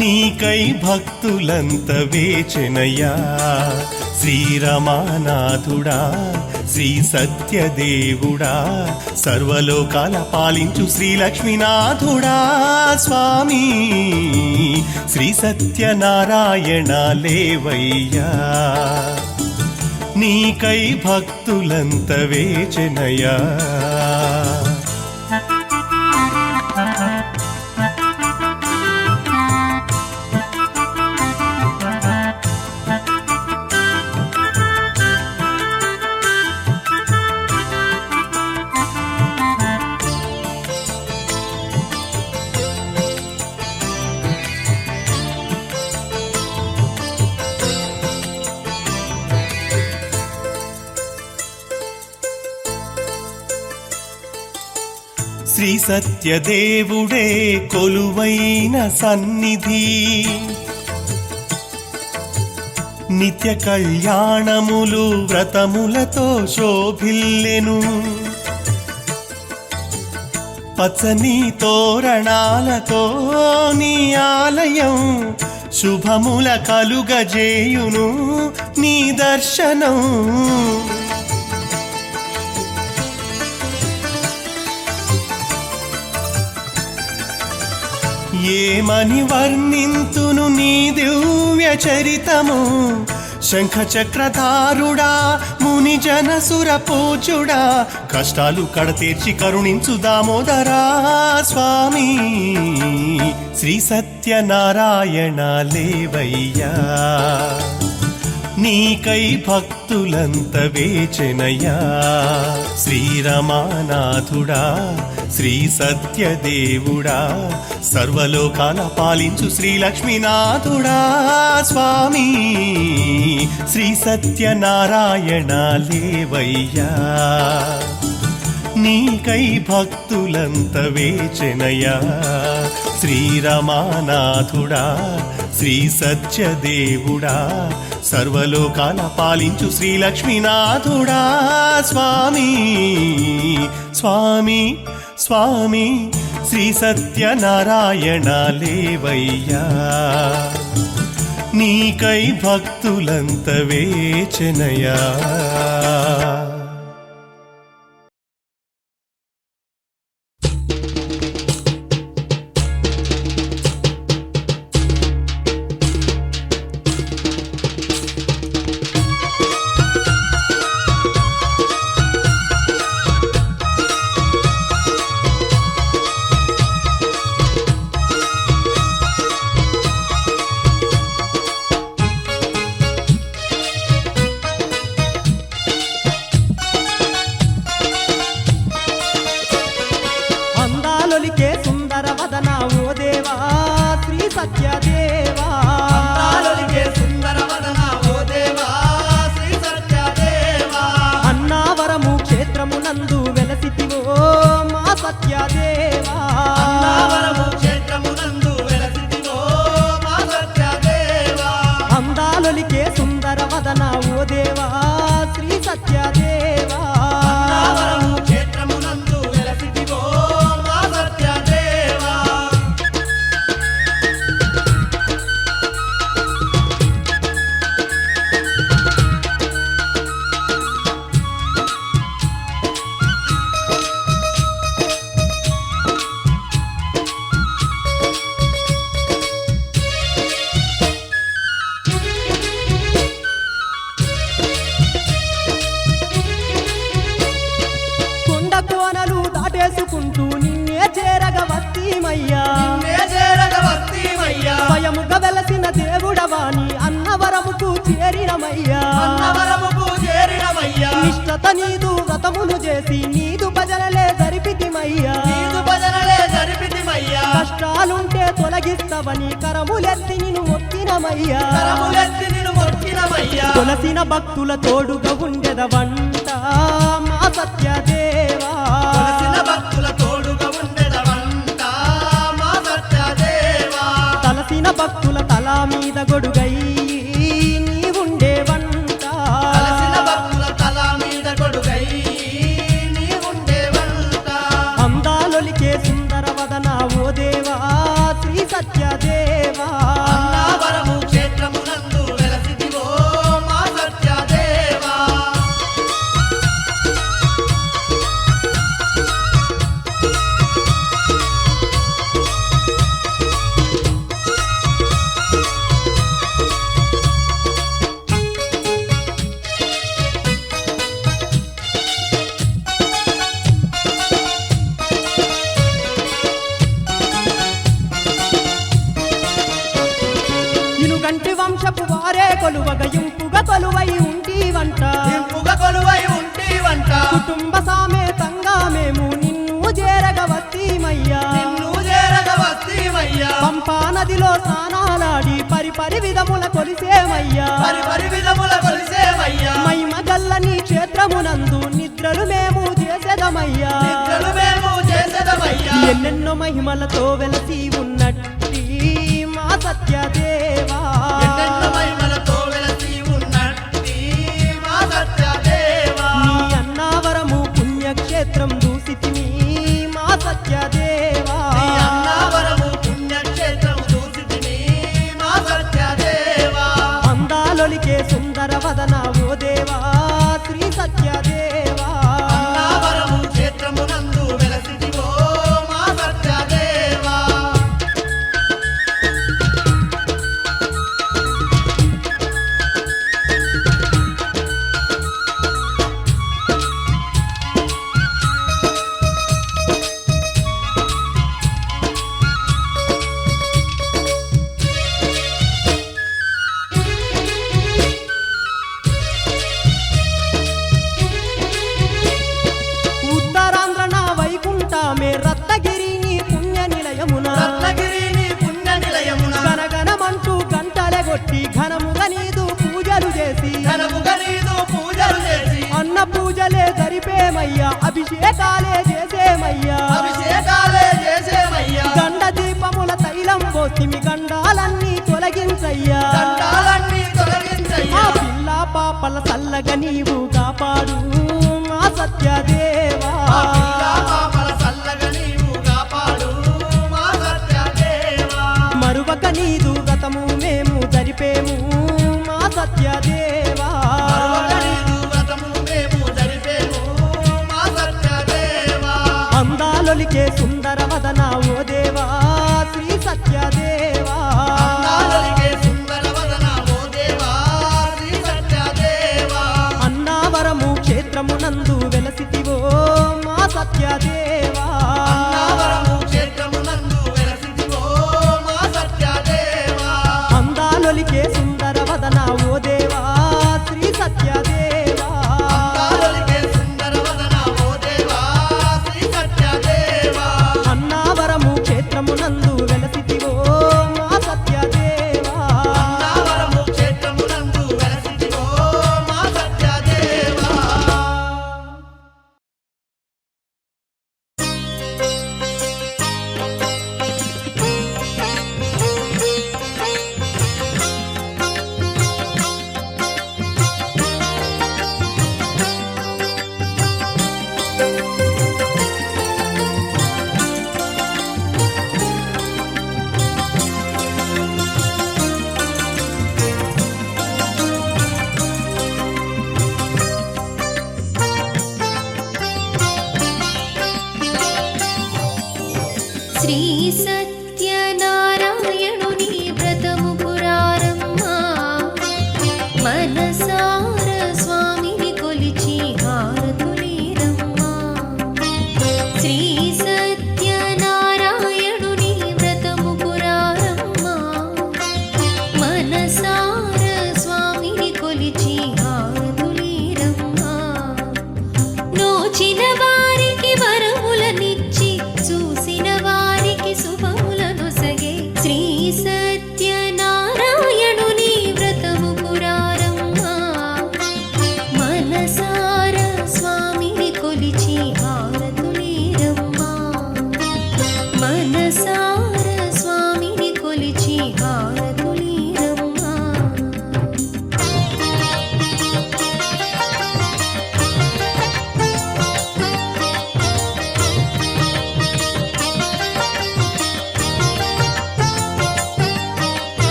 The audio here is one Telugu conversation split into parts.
నీకై భక్తులంత వేచెనయ్యా శ్రీరమానాథుడా శ్రీ సత్యదేవుడా సర్వలోకాల పాలించు శ్రీ లక్ష్మీనాథుడా స్వామి శ్రీ సత్యనారాయణ లేవయ్యా నీకై భక్తులంత వేచెనయ్యా శ్రీ సత్యదేవుడే కొలువైన సన్నిధి నిత్య కళ్యాణములు వ్రతములతో శోభిల్లెను పచ్చని తోరణాలతో నీ ఆలయం శుభముల కలుగజేయును నీ దర్శనం ఏమని వర్ణింతును నీ దివ్య చరితము శంఖ చక్రధారుడా ముని జనసుర పూజుడా కష్టాలు కడతీర్చి కరుణించు దామోదరా స్వామి శ్రీ సత్యనారాయణ లేవయ్యా నీకై భక్తులంత వేచెనయ్యా శ్రీరమానాథుడా శ్రీ సత్యదేవుడా సర్వలోకాల పాలించు శ్రీ లక్ష్మీనాథుడా స్వామి శ్రీ సత్యనారాయణ లేవయ్యా నీకై భక్తులంత వేచెనయ్యా శ్రీరమానాథుడా శ్రీ సత్యదేవుడా సర్వలోకాల పాలించు శ్రీ లక్ష్మీనాథుడా స్వామి స్వామి స్వామి శ్రీ సత్యనారాయణ లేవయ్యా నీకై భక్తులంత వేచెనయ్యా స్వయముగా వెలసిన దేవుడవాని అన్నవరముకు చేరినమయ్యా నిష్టత నీదు వ్రతములు చేసి నీదు భజనలే జరిపితిమయ్యా కష్టాలుంటే తొలగిస్తావని కరములెత్తి నిన్ను మొక్కినమయ్యా కొలసిన భక్తుల తోడుగా ఉండెదవంట మా సత్యదేవా తలసిన భక్తుల తల మీద గొడుగై నీవుండేవంట అందాలొలికే సుందర వదన ఓ దేవా శ్రీ సత్యదేవా మురుగంటి వంశపు వారే కొలువగ ఇంపుగా కొలువై ఉంటివంట ఇంపుగా కొలువై ఉంటివంట కుటుంబ సామేతంగా మేము నిన్ను చేరగ వస్తీమయ్యా నిన్ను చేరగ వస్తీమయ్యా పంపా నదిలో స్నానాలాడి పరిపరి విధముల కొలిసేమయ్యా పరిపరి విధముల కొలిసేమయ్యా మహిమ గల్లని క్షేత్రమునందు నిద్రలు మేము చేసేదమయ్యా నిద్రలు మేము చేసేదమయ్యా ఎన్నెన్నో మహిమలతో వెలసి ఉన్నట్టి మా సత్యదేవా ఎన్నెన్నో మహిమలతో వెలసి ఉన్నట్టి మా సత్యదేవా నీ అన్నావరము పుణ్యక్షేత్రం దూసితిని మా సత్యదేవా నీ అన్నావరము పుణ్యక్షేత్రం చూసితిని మా సత్యదేవా అందాలొలికే సుందర వదన ఓ దేవా శ్రీ సత్యదేవా అన్నావరము క్షేత్రమునందు వెలసితివో మా సత్యదేవా ఉత్తరాంధ్ర నా వైకుంఠమే రత్నగిరి నీ పుణ్య నిలయమున రత్నగిరి నీ పుణ్య నిలయమున గనగనమంటూ గంటలే కొట్టి ఘనముగా నీదు పూజలు చేసి ఘనముగా నీదు పూజలు చేసి అన్న పూజలే జరిపేమయ్యా అభిషేకాలే చేసేమయ్యా అభిషేకాలే చేసేమయ్యా గండ దీపముల తైలం పోతిమి గండాలన్నీ తొలగించయ్యా దండాలన్నీ ఆ తొలగించయ్యా పిల్ల పాపల చల్లగా నీవు కాపాడు మా సత్యదేవా మా పిల్ల పాపల చల్లగా నీవు కాపాడు మా సత్యదేవా మరువక నీదు గతము మేము జరిపేము మా సత్యదేవా మరువక నీదు వ్రతము మేము జరిపేము మా సత్యదేవా అందాలొలికే సుందర వదన ఓ దేవా శ్రీ సత్యదేవా అందాలొలికే సుందర వదన ఓ దేవా శ్రీ సత్యదేవా అన్నావరము క్షేత్రమునందు వెలసితివో మా సత్యదేవా అన్నావరము క్షేత్రమునందు వెలసితివో మా సత్యదేవా అందాలొలికే సుందర వదన ఓ దేవా శ్రీ సత్యదేవా అందాలొలికే సుందర వదన ఓ దేవా శ్రీ సత్యదేవా అన్నావరము క్షేత్రమునందు వెలసితివో మా సత్యదేవా అన్నావరము క్షేత్రమునందు వెలసితివో మా సత్యదేవా శ్రీ సత్యనారాయణుని వ్రతము పురారమ్మా మనసార స్వామిని కొలిచి హారతులీరమ్మా శ్రీ సత్యనారాయణుని వ్రతము పురారమ్మా మనసార స్వామిని కొలిచి హారతులీరమ్మా నోచిన వారికి వరములనిచ్చి చూసిన వారికి శుభములను సగే శ్రీ సత్యనారాయణుని వ్రతము పురారమ్మా మనసార స్వామిని కొలిచి హారతులీరమ్మా మనసార స్వామిని కొలిచి హారతులీరమ్మా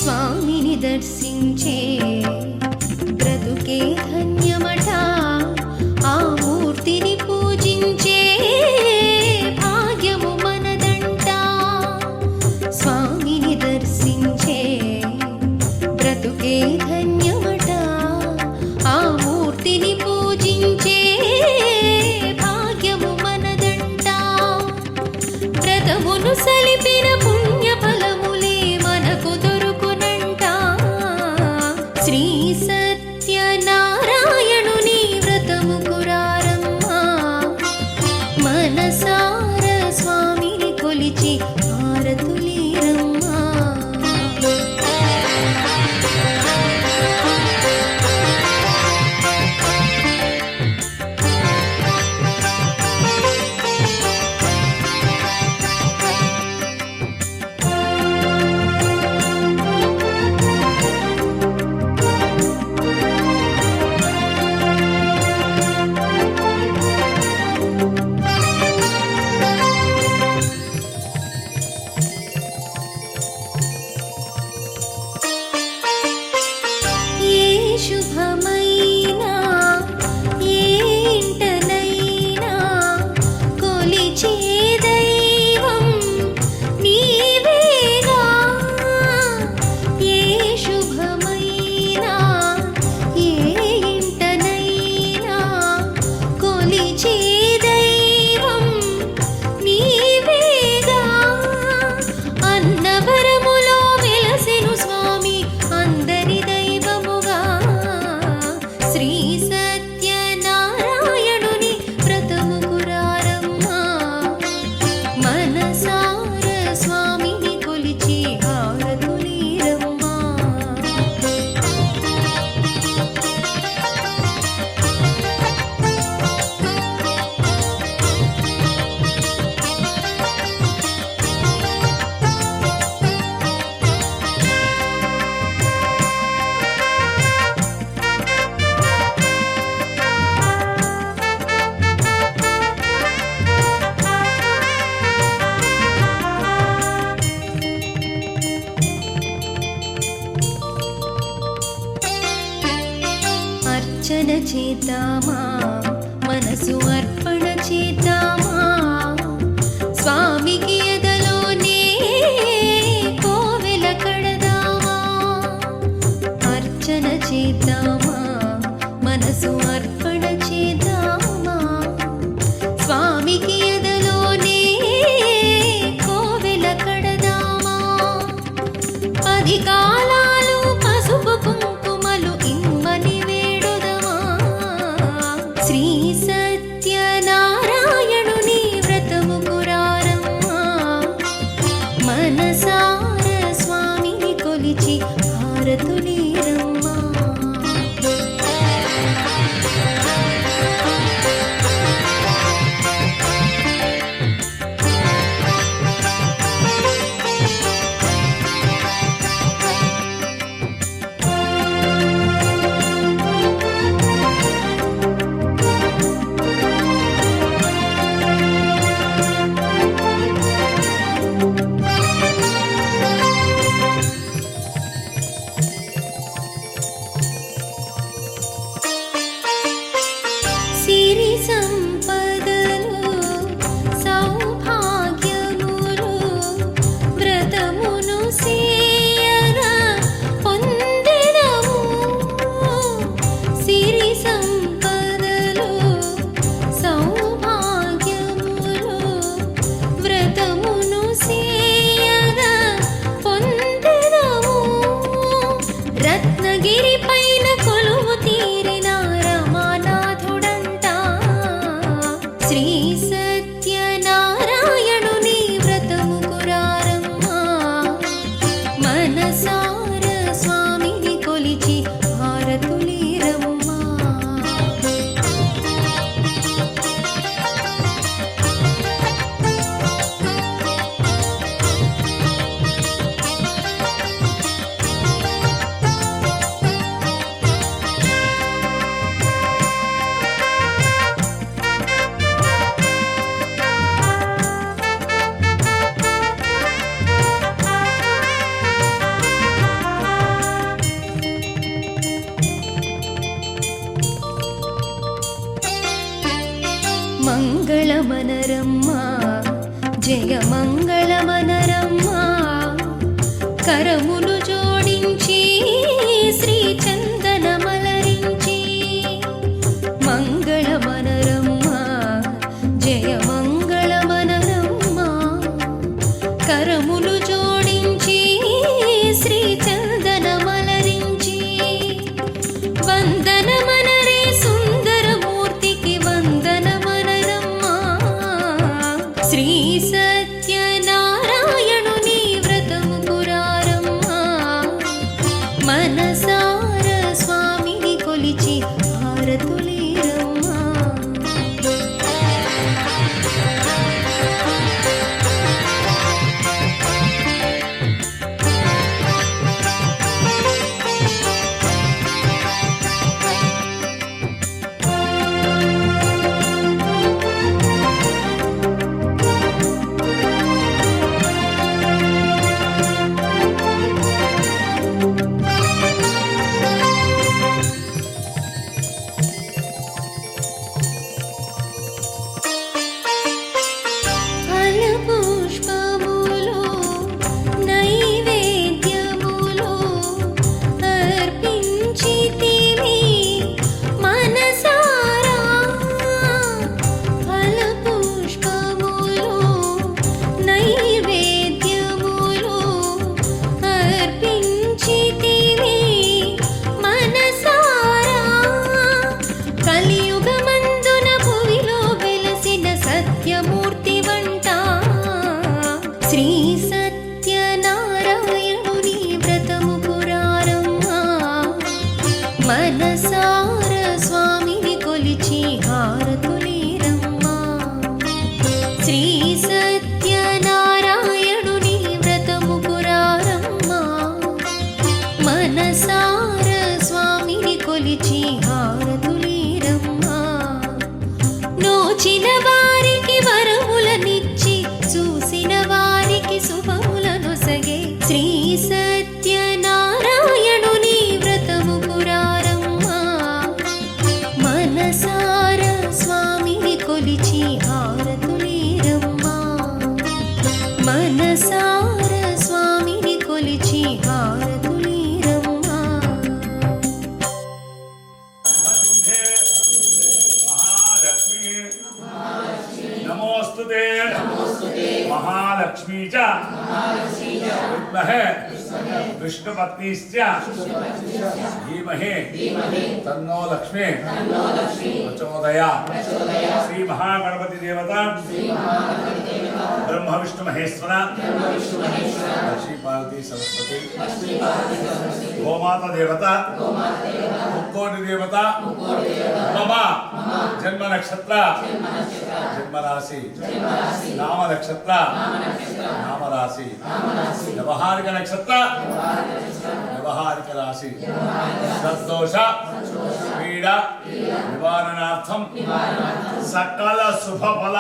స్వామిని దర్శించే బ్రతుకే ధన్యమట ఆ మూర్తిని పూజించే భాగ్యము మనదంట మనసును సలిపిన పుణ్య ఫలములే మనకు దొరుకునంట శ్రీ సత్యనారాయణుని వ్రతము కురారమ్మా మనసార స్వామిని కొలిచి హారతులీరమ్మా ఏ శుభమైనా ఏ ఇంటనైనా కొలిచే దైవం నీవేగా ఏ శుభమైనా ఏ ఇంటనైనా కొలిచే దైవం నీవేగా అన్నవరములో వెలసెను స్వామి అందరి దైవముగా శ్రీ సత్యనారాయణుని వ్రతము కురారమ్మా మనసార స్వామిని కొలిచి హారతులీరమ్మా అర్చన చేద్దామా మనసు అర్పణ చేద్దామా స్వామికి ఎదలోనే కోవెల కడదామా అర్చన చేద్దామా మనసు అర్పణ చేద్దామా స్వామికి ఎదలోనే కోవెల కడదామా 10 కాలాలు పసుపు కుంకుమలు ఇమ్మని వేడుదమా శ్రీ సత్యనారాయణుని వ్రతము కురారమ్మా మనసార స్వామిని కొలిచి హారతులీరమ్మా సిరి సంపదలు సౌభాగ్యములు వ్రతమును సేయగా పొందెదము సిరి సంపదలు సౌభాగ్యములు వ్రతమును సేయగా పొందెదము రత్నగిరి పైన కొలువు తీరిన రమానాథుడంట శ్రీ సత్యనారాయణుని వ్రతము కురారమ్మా మనసార స్వామిని కొలిచి హారతులీరమ్మా మంగళమనరమ్మా జయ మంగళమనరమ్మా కరములు జోడించి శ్రీ చందనమలరించి మంగళమనరమ్మా జయ మంగళమనరమ్మా సత్యనారాయణుని వ్రతము పురారమ్మా మనసార స్వామిని కొలిచి హారతులీరమ్మా ఫలపుష్పములో నైవేద్యములో అర్పించితిమి మనసారా ఫలపుష్పములో నైవేద్యములో అర్పించితిమి మనసారా కలియుగమందున భువిలో వెలసిన సత్యమూర్తి వంట శ్రీ సత్యనారాయణుని వ్రతము పురారమ్మా మనసార స్వామిని కొలిచి హారతులీరమ్మా శ్రీ సత్యనారాయణుని వ్రతము పురారమ్మా మనసార స్వామిని కొలిచి హారతులీరమ్మా నోచిన వారికి వరములనిచ్చి చూసిన వారికి శుభములను సగే శ్రీ సత్యనారాయణుని వ్రతము పురారమ్మా మనసార స్వామిని కొలిచి హారతులీరమ్మా మనసార స్వామిని కొలిచి హారతులీరమ్మా नमोस्तुते महालक्ष्मी च विद्महे विष्णुपत्नीश्च धीमहि तन्नो लक्ष्मी प्रचोदयात् श्री महागणपति देवता ब्रह्म विष्णु महेश्वर लक्ष्मी पार्वती सरस्वती गोमाता देवता मुक्कोटि देवता मम जन्म नक्षत्र जन्म राशि नाम नक्षत्र नाम राशि व्यवहारिक नक्षत्र व्यवहारिक राशि सद्दोष पीड़ा निवारणार्थम सकल शुभ फल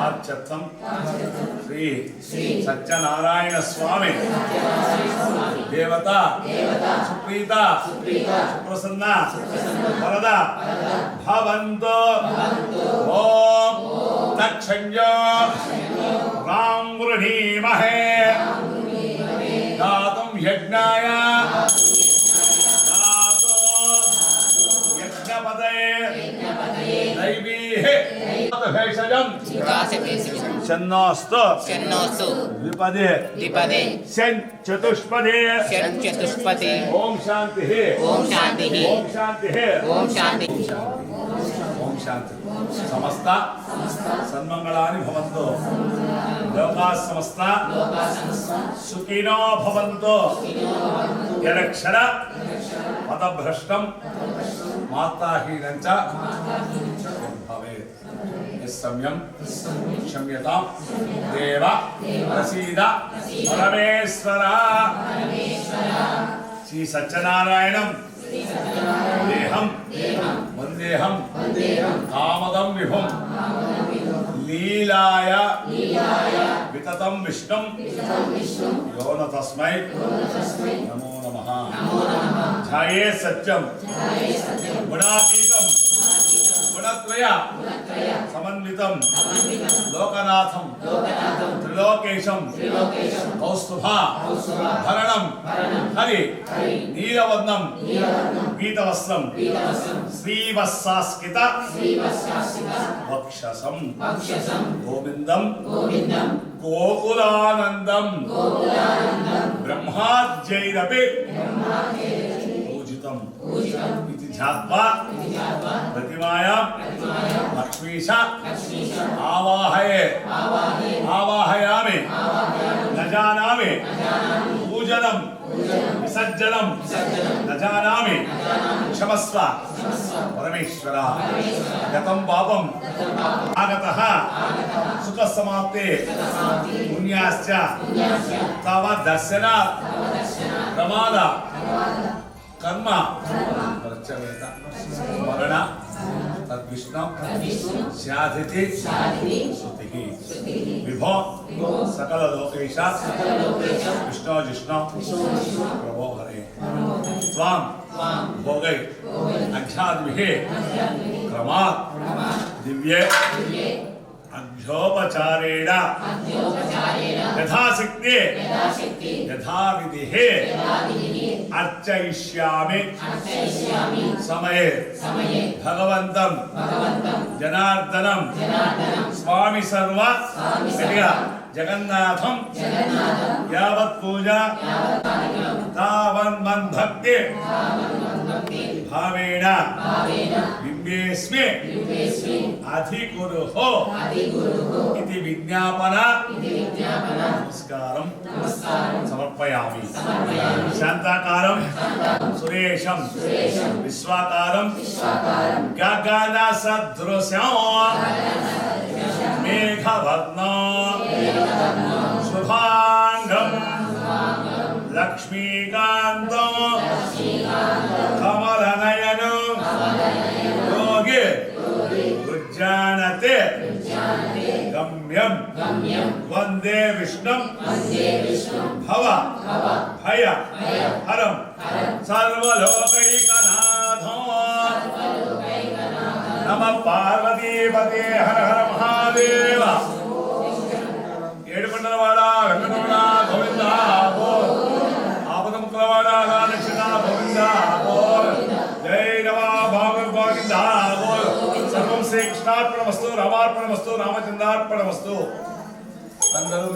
आचत्तम श्री सत्यनारायण स्वामी देवता सुप्रीता सुप्रसन्न वरदा भवन्तु ओम तत्संजो राम गृहीमहे दातुं यज्ञाय दातु यज्ञपदे दैवीः भेषजं शन्नोस्तु द्विपदे शं चतुष्पदे ओम शांतिः ओम शांति समस्त सन्मंगलानि भवन्तु लोकाः समस्त सुखिनो भवन्तु यदक्षर पदभ्रष्टं माताहीनं च भवेत् यस्सम्यं क्षम्यतां देव प्रसीद परमेश्वर श्री सत्यनारायणं देहं वन्देहं कामदं विभुं लीलाय विततं विष्णुं यो न तस्मै नमो नमः ध्याये सत्यं गुणातीतं गुणत्रय समन्वितं लोकनाथं त्रिलोकेशं कौस्तुभा भरणं हरि नीलवर्णं पीतवस्त्रं श्रीवत्सास्कित वक्षसं गोविन्दं गोकुलानन्दं ब्रह्माद्यैरपि पूजितं इति ध्यात्वा प्रतिमायां लक्ष्मीश आवाहये విసర్జనం న జానామి క్షమస్వ పరమేశ్వర గతం పాపం ఆగతః సుఖ సమాప్తే పుణ్యాశ్చ తవ దర్శన ప్రమాద కర్మ ప్రత్యవేత మరణ తద్విష్ణు స్యాధితి శృతిః విభో సకల లోకేశ విష్ణు జిష్ణు ప్రభో హరే త్వాం భోగై అఖ్యాద్భిః క్రమాత్ దివ్యే అభ్యోపచారేణ యథాశక్తి యథావిధిః అర్చయిష్యామి సమయే భగవంతం జనార్దనం స్వామి సర్వ జగన్నాథం యావత్ పూజ తావన్ మన్భక్తి భావేన బింబేస్మి అధికురుః ఇది విజ్ఞాపన నమస్కారం సమర్పయామి శాంతాకారం సురేశం విశ్వాకారం గగన సదృశం మేఘవర్ణం శుభాంగం లక్ష్మీకాంతం కమలనయనం యోగి ఉజ్జానతే గమ్యం వందే విష్ణుం భవ భయ హరం సర్వలోకైకనాథం నమ పార్వతీపతే హర హర మహాదేవ ఏడుకొండలవాడ వెంకటరమణ గోవింద ఆపదముఖలవాడ లక్ష్మణ గోవింద జై నమ గోవింద సర్వం శ్రీ కృష్ణార్పణమస్తు రామార్పణమస్తు రామచంద్రార్పణమస్తు అందరూ